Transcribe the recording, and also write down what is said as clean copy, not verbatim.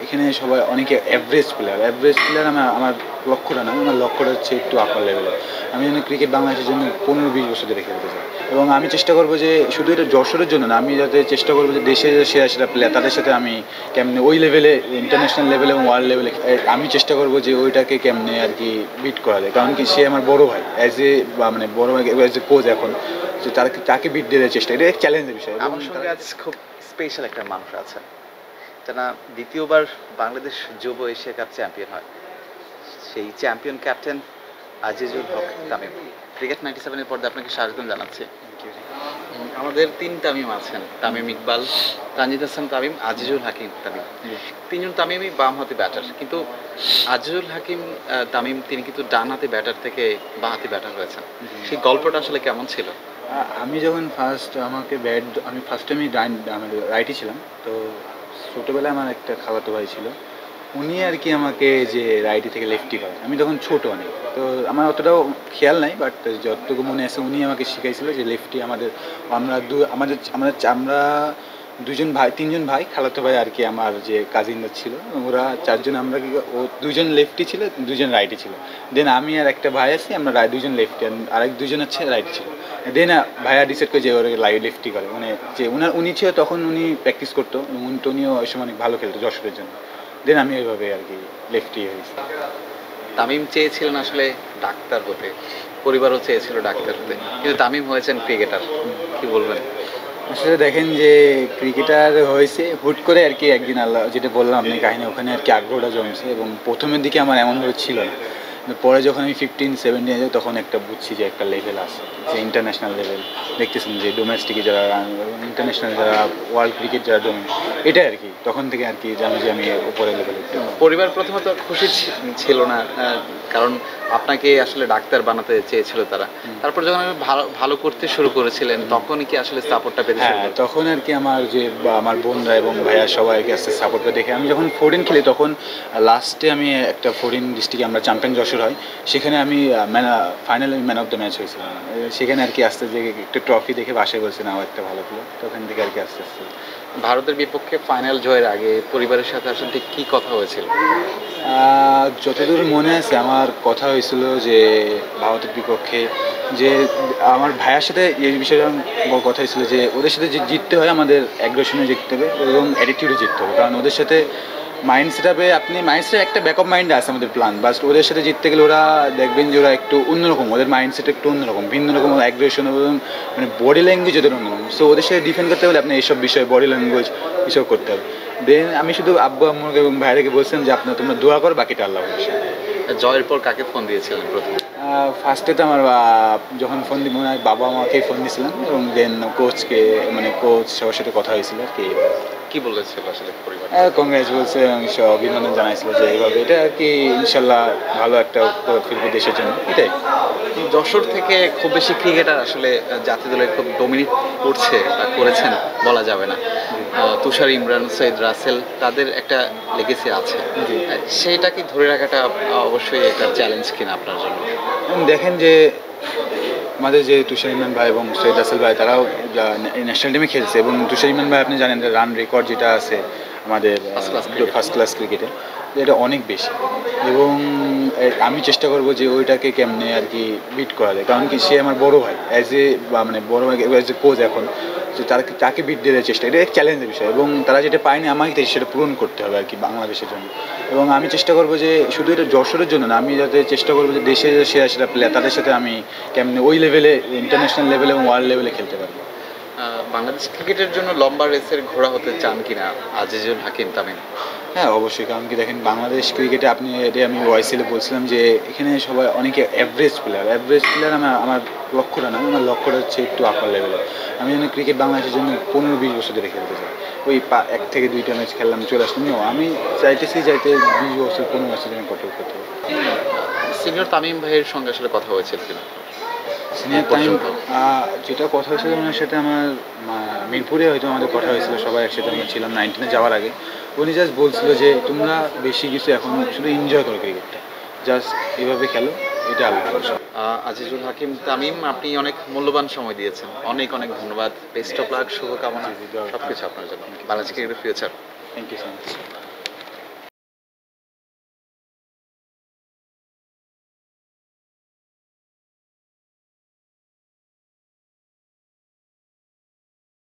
এখানে সবাই অনেকে এভারেজ প্লেয়ার আমার লক্ষ্যটা না, আমার লক্ষ্যটা হচ্ছে একটু আপার লেভেলের। আমি যেন ক্রিকেট বাংলাদেশের জন্য 15-20 বছর ধরে খেলতে চাই এবং আমি চেষ্টা করবো যে শুধু এটা যশোরের জন্য না, আমি যাতে চেষ্টা করবো যে দেশের যে সেরা সেরা প্লেয়ার তাদের সাথে আমি কেমনে ওই লেভেলে, ইন্টারন্যাশনাল লেভেলে এবং ওয়ার্ল্ড লেভেলে আমি চেষ্টা করবো যে ওইটাকে কেমনে আর কি বিট করা যায়। কারণ কি সে আমার বড় ভাই, অ্যাজ এ বা মানে বড় ভাই অ্যাজ এ কোচ এখন, যে তাকে বিট দেওয়ার চেষ্টা, এটা এক চ্যালেঞ্জের বিষয়। আমার সঙ্গে আজ খুব স্পেশাল একটা মানুষ আছে, যারা দ্বিতীয়বার বাংলাদেশ যুব এশিয়া কাপ চ্যাম্পিয়ন হয়। সেই চ্যাম্পিয়ন ক্যাপ্টেন আজিজুল হক তামিম। ক্রিকেট 97-এর পর্দায় আপনাকে স্বাগতম জানাচ্ছি। আমাদের 3 তামিম আছেন, তামিম ইকবাল, তানজিদ হাসান তামিম, আজিজুল হাকিম তামিম। 3 জন তামিমই বাম হাতি ব্যাটার, কিন্তু আজিজুল হাকিম তামিম তিনি কিন্তু ডান হাতি ব্যাটার থেকে বাঁ হাতি ব্যাটার হয়েছেন। সেই গল্পটা আসলে কেমন ছিল? আমি যখন আমি ফার্স্ট টাইমই রাইটই ছিলাম। তো ছোটোবেলায় আমার একটা খালাতো ভাই ছিল, উনি আর কি আমাকে যে রাইটি থেকে লেফটি করে, আমি তখন ছোটো অনেক, তো আমার অতটাও খেয়াল নাই, বাট যতটুকু মনে আছে উনি আমাকে শিখাইছিল যে লেফটি আমরা দুজন ভাই, 3 জন ভাই, খালাতো ভাই আর কি আমার যে কাজিনরা ছিল, ওরা 4 জন, আমরা কি ও 2 জন লেফটি ছিল, 2 জন রাইটি ছিল। দেন আমি আর একটা ভাই আছি, আমরা 2 জন লেফটি, আর 2 জন হচ্ছে রাইট ছিল। দেন ভাইয়া ডিসাইড করে যে ওরা লেফটি করে, মানে যে উনি ছিল তখন, উনি প্র্যাকটিস করতো, উনিও ওই সময় অনেক ভালো খেলতো যশোরের জন্য। দেন আমি ওইভাবে আর কি লেফটি হয়েছি। তামিম চেয়েছিলেন আসলে ডাক্তার হতে, পরিবারও চেয়েছিল ডাক্তার হতে, কিন্তু তামিম হয়েছেন ক্রিকেটার। কি বলবেন? আসলে দেখেন যে ক্রিকেটার হয়েছে হুট করে আর কি, একদিন আল্লাহ, যেটা বললাম আপনি কাহিনী, ওখানে আর কি আগ্রহটা জমছে এবং প্রথমের দিকে আমার এমনভাবে ছিল না, কিন্তু পরে যখন আমি 15-17 যাই তখন একটা বুঝছি যে একটা লেভেল আছে, যে ইন্টারন্যাশনাল লেভেল দেখতেছেন, যে ডোমেস্টিকে যারা ইন্টারন্যাশনাল যারা ওয়ার্ল্ড ক্রিকেট যারা ডোমেন, এটাই আর কি তখন থেকে আর কি জানি যে আমি উপরে লেভেলে। পরিবার প্রথমত খুশি ছিল না, কারণ আপনাকে আসলে ডাক্তার বানাতে চেয়েছিল তারা। তারপর যখন আপনি ভালো ভালো করতে শুরু করেছিলেন, তখনই কি আসলে সাপোর্টটা পেতে শুরু হ্যাঁ, করলেন? তখন আর কি আমার বোনরা এবং ভাইয়া সবাই আর কি আস্তে সাপোর্টটা দেখে, আমি যখন 14 খেলি তখন লাস্টে আমি একটা 14 ডিস্ট্রিক্টে আমরা চ্যাম্পিয়ন যশোর হয়, সেখানে আমি finally man of the match হয়েছিলাম। সেখানে আর কি আস্তে যে একটা ট্রফি দেখে বাসায় বলছে না, একটা ভালো প্লেয়ার, তখন থেকে আর কি আস্তে আস্তে। ভারতের বিপক্ষে ফাইনাল জয়ের আগে পরিবারের সাথে আসলে ঠিক কী কথা হয়েছিল? যতদূর মনে আছে আমার কথা হয়েছিল যে ভারতের বিপক্ষে, যে আমার ভাইয়ের সাথে এই বিষয়ে কথা হয়েছিল যে ওদের সাথে যে জিততে হয় আমাদের অ্যাগ্রেশনে জিততে হবে এবং অ্যাটিটিউডে জিততে হবে, কারণ ওদের সাথে মাইন্ডসেট একটা ব্যাকআপ মাইন্ডে আছে আমাদের প্ল্যান, বাট ওদের সাথে জিততে গেলে ওরা দেখবেন যে ওরা একটু অন্যরকম, ওদের মাইন্ডসেট একটু অন্যরকম, ভিন্ন রকম অ্যাগ্রেশন এবং মানে বডি ল্যাঙ্গুয়েজ ওদের অন্যরকম। সো ওদের সাথে ডিফেন্ড করতে হলে আপনি এইসব বিষয়ে বডি ল্যাঙ্গুয়েজ এসব করতে হবে। দেন আমি শুধু আব্বু আম্মুকে এবং ভাইয়াকে বলছিলাম যে তোমরা দোয়া করো, বাকিটা আল্লাহ ভরসা। জয়ের পর কাকে ফোন দিয়েছিলেন প্রথমে? ফার্স্টে তো আমার যখন ফোন দিই মনে হয় বাবা মাকেই ফোন দিয়েছিলাম, এবং দেন কোচ সবার সাথে কথা হয়েছিল আর কি। কি বলেছিল আসলে পরিবার? কংগ্রেস বলছে এবং অভিনন্দন জানাইছিল যে এইভাবে এটা আর কি ইনশাল্লাহ ভালো একটা ফিরবে দেশের জন্য, এটাই। যশোর থেকে খুব বেশি ক্রিকেটার আসলে জাতীয় দলে খুব ডমিনেট করছে বা করেছেন বলা যাবে না। তুষার, ইমরান, সৈয়দ রাসেল, তাদের একটা লেগেসি আছে। সেইটা কি ধরে রাখাটা অবশ্যই একটা চ্যালেঞ্জ কিনা আপনার জন্য? দেখেন যে আমাদের যে তুষার ইমরান ভাই এবং সৈয়দ রাসেল ভাই, তারাও ন্যাশনাল টিমে খেলছে, এবং তুষার ইমরান ভাই আপনি জানেন রান রেকর্ড যেটা আছে আমাদের ফার্স্ট ক্লাস ক্রিকেটে, এটা অনেক বেশি, এবং আমি চেষ্টা করবো যে ওইটাকে কেমনে আর কি বিট করা যায়। কারণ কি সে আমার বড় ভাই, মানে বড় ভাই অ্যাজ এ কোচ এখন, যে তাকে বিট দেওয়ার চেষ্টা, এটা এক চ্যালেঞ্জের বিষয়, এবং তারা যেটা পায়নি আমাকে সেটা পূরণ করতে হবে আর কি বাংলাদেশের জন্য। এবং আমি চেষ্টা করবো যে শুধু এটা যশোরের জন্য না, আমি যাতে চেষ্টা করবো যে দেশের যে সেরা সেরা প্লেয়ার তাদের সাথে আমি কেমনে ওই লেভেলে, ইন্টারন্যাশনাল লেভেলে এবং ওয়ার্ল্ড লেভেলে খেলতে পারবো। বাংলাদেশ ক্রিকেটের জন্য লম্বা রেসের ঘোড়া হতে চান কিনা আজিজুল হাকিম তামিম? হ্যাঁ, অবশ্যই। কারণ কি দেখেন বাংলাদেশ ক্রিকেটে আমি ওয়াইসিলে বলছিলাম যে এখানে সবাই অনেকে এভারেজ প্লেয়ার আমার লক্ষ্যটা না, আমার লক্ষ্যটা হচ্ছে একটু আপার লেভেলে। আমি যেন ক্রিকেট বাংলাদেশের জন্য 15-20 বছর ধরে খেলতে চাই, ওই 1 থেকে 2টা ম্যাচ খেললাম চলে আসলাম, আমি চাইতেছি 20 বছর 15 বছর আমি কঠোর করতে হবে। সিনিয়র তামিম ভাইয়ের সঙ্গে আসলে কথা হয়েছিল কিনা? সিনিয়র টাইম যেটা কথা হয়েছিল ওনার সাথে আমার মিরপুরে হয়তো আমাদের কথা হয়েছিল, সবাই একসাথে আমরা ছিলাম 19-এ যাওয়ার আগে। উনি জাস্ট বলছিল যে তোমরা বেশি কিছু এখন শুধু এনজয় করো ক্রিকেটটা, জাস্ট এভাবে খেলো, এটা আল্লাহ ভরসা। আজিজুল হাকিম তামিম, আপনি অনেক মূল্যবান সময় দিয়েছেন, অনেক অনেক ধন্যবাদ। বেস্ট অফ লাক, শুভকামনা, সব কিছু আপনার জন্য। বাংলাদেশ ক্রিকেটের future. Thank you so much.